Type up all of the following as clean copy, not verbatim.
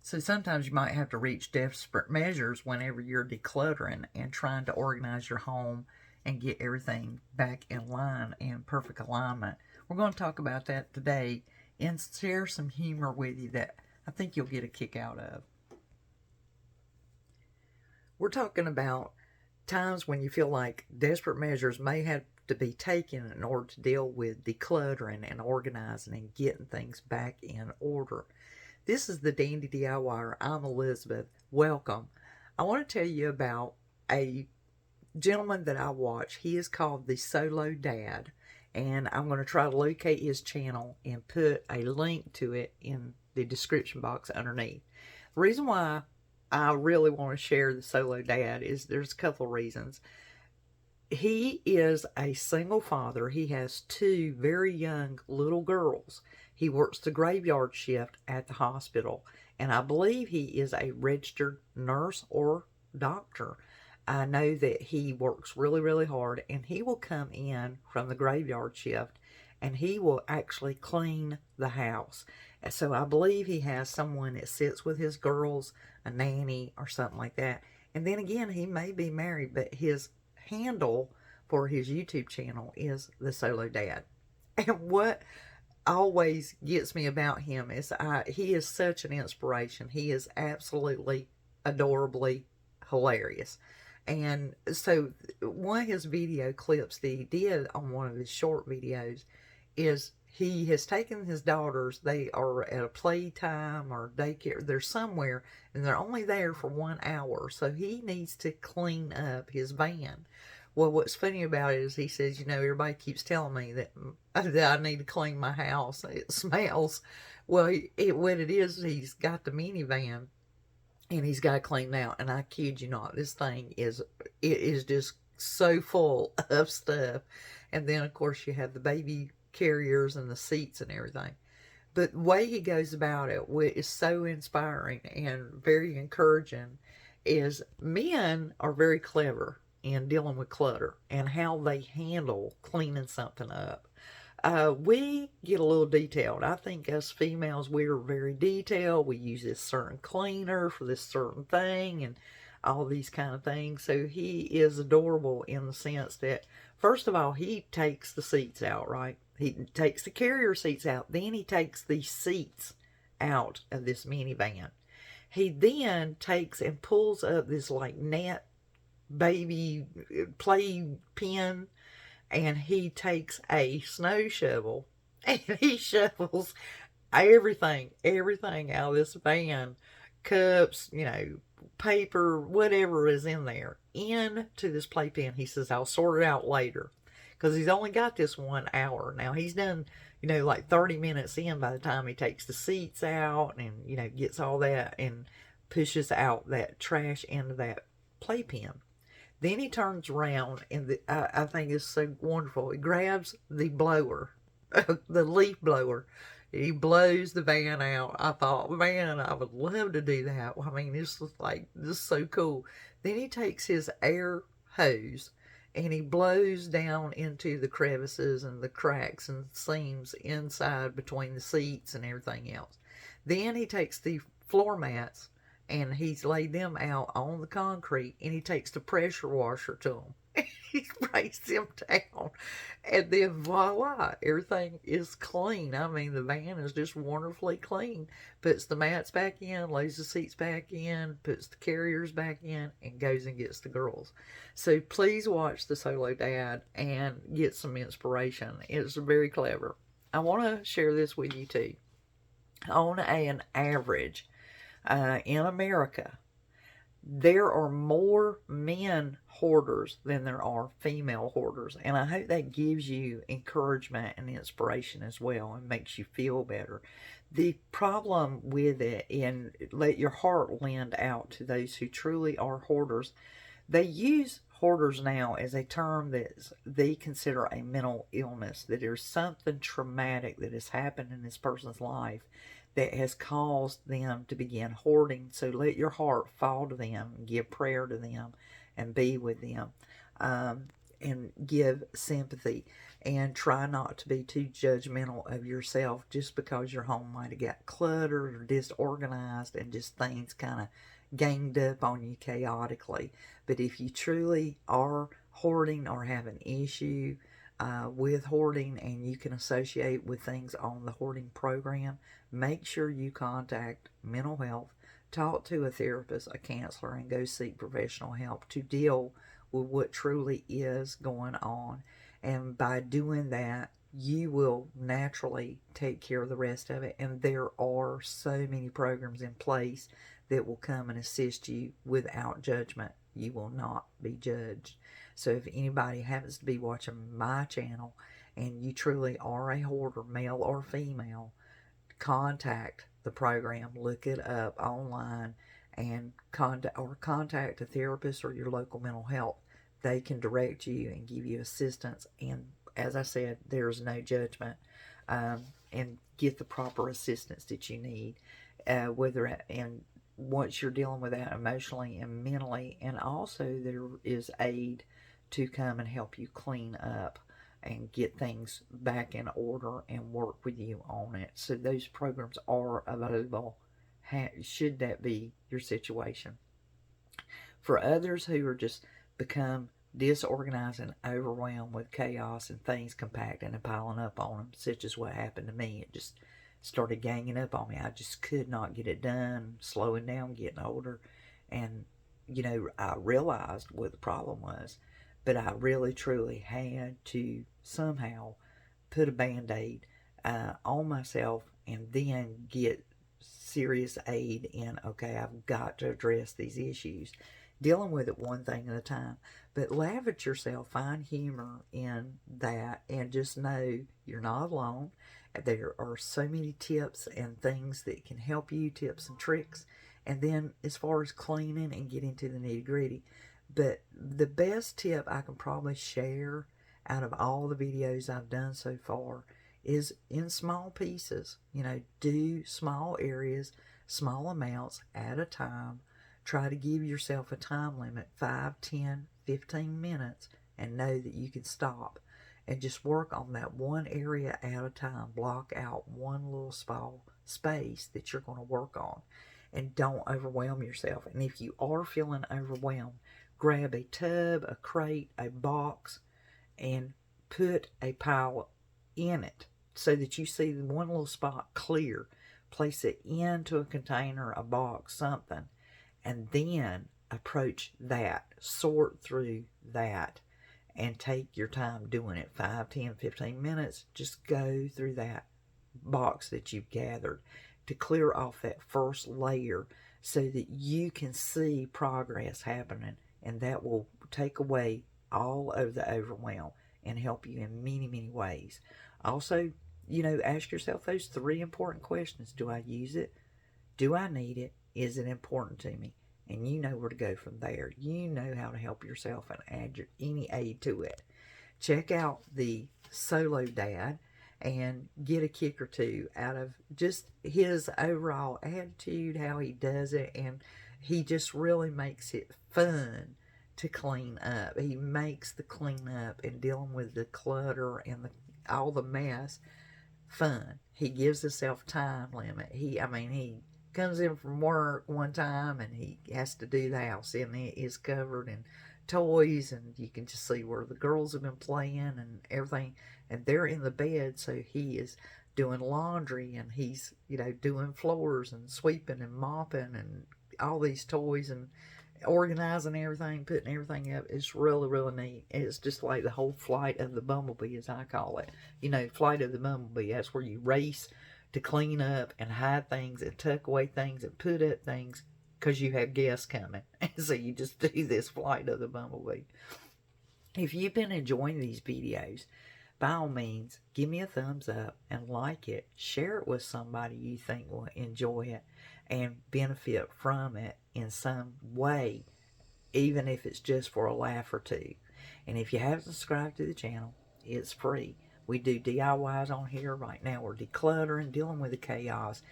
So sometimes you might have to reach desperate measures whenever you're decluttering and trying to organize your home and get everything back in line and perfect alignment. We're going to talk about that today and share some humor with you that I think you'll get a kick out of. We're talking about times when you feel like desperate measures may have to be taken in order to deal with decluttering and organizing and getting things back in order. This is the Dandy DIYer. I'm Elizabeth. Welcome. I want to tell you about a gentleman that I watch. He is called the Solo Dad, and I'm going to try to locate his channel and put a link to it in the description box underneath. The reason why I really want to share the Solo Dad is there's a couple of reasons. He is a single father. He has two very young little girls. He works the graveyard shift at the hospital, and I believe he is a registered nurse or doctor. I know that he works really, really hard, and he will come in from the graveyard shift and he will actually clean the house. So I believe he has someone that sits with his girls, a nanny or something like that. And then again, he may be married, but his handle for his YouTube channel is the Solo Dad. And what always gets me about him is he is such an inspiration. He is absolutely adorably hilarious. And so one of his video clips that he did on one of his short videos is he has taken his daughters. They are at a playtime or daycare. They're somewhere, and they're only there for 1 hour. So he needs to clean up his van. Well, what's funny about it is he says, everybody keeps telling me that I need to clean my house. It smells. Well, what it is, he's got the minivan, and he's got to clean it out. And I kid you not, this thing is just so full of stuff. And then, of course, you have the baby carriers and the seats and everything. But the way he goes about it, what is so inspiring and very encouraging, is men are very clever in dealing with clutter and how they handle cleaning something up. We get a little detailed. I think us females, we're very detailed. We use this certain cleaner for this certain thing and all these kind of things. So he is adorable in the sense that, first of all, he takes the seats out, right? He takes the carrier seats out. Then he takes the seats out of this minivan. He then takes and pulls up this like net baby play pen, and he takes a snow shovel and he shovels everything out of this van, cups, paper, whatever is in there, into this playpen. He says, I'll sort it out later, because he's only got this 1 hour. Now he's done, like 30 minutes in by the time he takes the seats out and, gets all that and pushes out that trash into that playpen. Then he turns around, and I think it's so wonderful. He grabs the blower, the leaf blower. He blows the van out. I thought, man, I would love to do that. I mean, this is so cool. Then he takes his air hose and he blows down into the crevices and the cracks and seams inside between the seats and everything else. Then he takes the floor mats and he's laid them out on the concrete, and he takes the pressure washer to them. He sprays them down, and then voila, everything is clean. I mean, the van is just wonderfully clean. Puts the mats back in, lays the seats back in, puts the carriers back in, and goes and gets the girls. So please watch the Solo Dad and get some inspiration. It's very clever. I want to share this with you too. On an average, in America, there are more men hoarders than there are female hoarders. And I hope that gives you encouragement and inspiration as well and makes you feel better. The problem with it, and let your heart lend out to those who truly are hoarders, they use hoarders now as a term that they consider a mental illness, that there's something traumatic that has happened in this person's life that has caused them to begin hoarding. So let your heart fall to them, give prayer to them, and be with them, and give sympathy. And try not to be too judgmental of yourself just because your home might have got cluttered or disorganized and just things kind of ganged up on you chaotically. But if you truly are hoarding or have an issue with hoarding and you can associate with things on the hoarding program, make sure you contact mental health, talk to a therapist, a counselor, and go seek professional help to deal with what truly is going on. And by doing that, you will naturally take care of the rest of it. And there are so many programs in place that will come and assist you without judgment. You will not be judged. So if anybody happens to be watching my channel and you truly are a hoarder, male or female, contact the program, look it up online, and contact a therapist or your local mental health. They can direct you and give you assistance. And as I said, there's no judgment, and get the proper assistance that you need, and once you're dealing with that emotionally and mentally. And also there is aid to come and help you clean up and get things back in order and work with you on it. So those programs are available, should that be your situation. For others who are just become disorganized and overwhelmed with chaos and things compacting and piling up on them, such as what happened to me, it just started ganging up on me. I just could not get it done, slowing down, getting older. And, I realized what the problem was, but I really truly had to somehow put a band-aid on myself and then get serious aid in, okay, I've got to address these issues. Dealing with it one thing at a time. But laugh at yourself, find humor in that, and just know you're not alone. There are so many tips and things that can help you, tips and tricks. And then as far as cleaning and getting to the nitty gritty, but the best tip I can probably share out of all the videos I've done so far is in small pieces. Do small areas, small amounts at a time. Try to give yourself a time limit, 5, 10, 15 minutes, and know that you can stop and just work on that one area at a time. Block out one little small space that you're going to work on, and don't overwhelm yourself. And if you are feeling overwhelmed, grab a tub, a crate, a box, and put a pile in it so that you see the one little spot clear. Place it into a container, a box, something, and then approach that, sort through that, and take your time doing it. 5, 10, 15 minutes. Just go through that box that you've gathered to clear off that first layer so that you can see progress happening, and that will take away all of the overwhelm and help you in many, many ways. Also, ask yourself those 3 important questions. Do I use it? Do I need it? Is it important to me? And you know where to go from there. You know how to help yourself and add any aid to it. Check out the Solo Dad and get a kick or two out of just his overall attitude, how he does it, and he just really makes it fun to clean up. He makes the cleanup and dealing with the clutter and all the mess fun. He gives himself time limit. He comes in from work one time and he has to do the house, and it is covered in toys, and you can just see where the girls have been playing and everything, and they're in the bed, so he is doing laundry, and he's doing floors and sweeping and mopping and all these toys and organizing everything, putting everything up. It's really, really neat. It's just like the whole flight of the bumblebee, as I call it. Flight of the bumblebee, that's where you race to clean up and hide things and tuck away things and put up things because you have guests coming. And so you just do this flight of the bumblebee. If you've been enjoying these videos, by all means, give me a thumbs up and like it. Share it with somebody you think will enjoy it and benefit from it in some way, even if it's just for a laugh or two. And if you haven't subscribed to the channel, it's free. We do DIYs on here right now. We're decluttering, dealing with the chaos,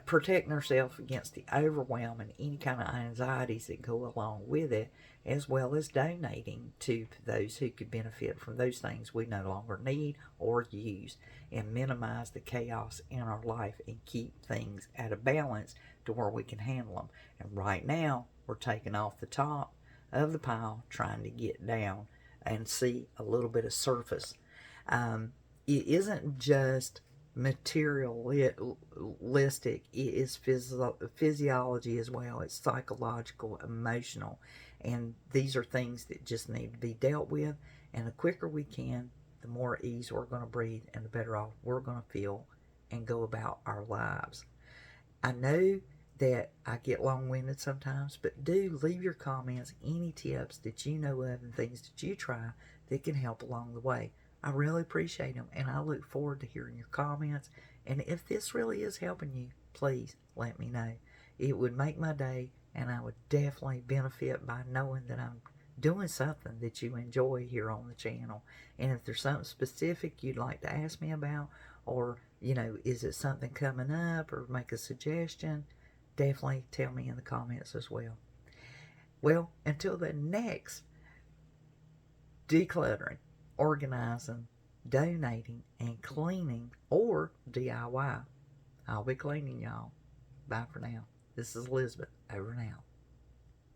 protecting ourselves against the overwhelm and any kind of anxieties that go along with it, as well as donating to those who could benefit from those things we no longer need or use, and minimize the chaos in our life and keep things at a balance to where we can handle them. And right now, we're taking off the top of the pile, trying to get down and see a little bit of surface. It isn't just materialistic, it is physiology as well. It's psychological, emotional, and these are things that just need to be dealt with. And the quicker we can, the more ease we're going to breathe and the better off we're going to feel and go about our lives. I know that I get long-winded sometimes, but do leave your comments, any tips that you know of and things that you try that can help along the way. I really appreciate them, and I look forward to hearing your comments. And if this really is helping you, please let me know. It would make my day, and I would definitely benefit by knowing that I'm doing something that you enjoy here on the channel. And if there's something specific you'd like to ask me about, or, is it something coming up, or make a suggestion, definitely tell me in the comments as well. Well, until the next decluttering, organizing, donating, and cleaning, or DIY. I'll be cleaning, y'all. Bye for now. This is Elizabeth. Over and out.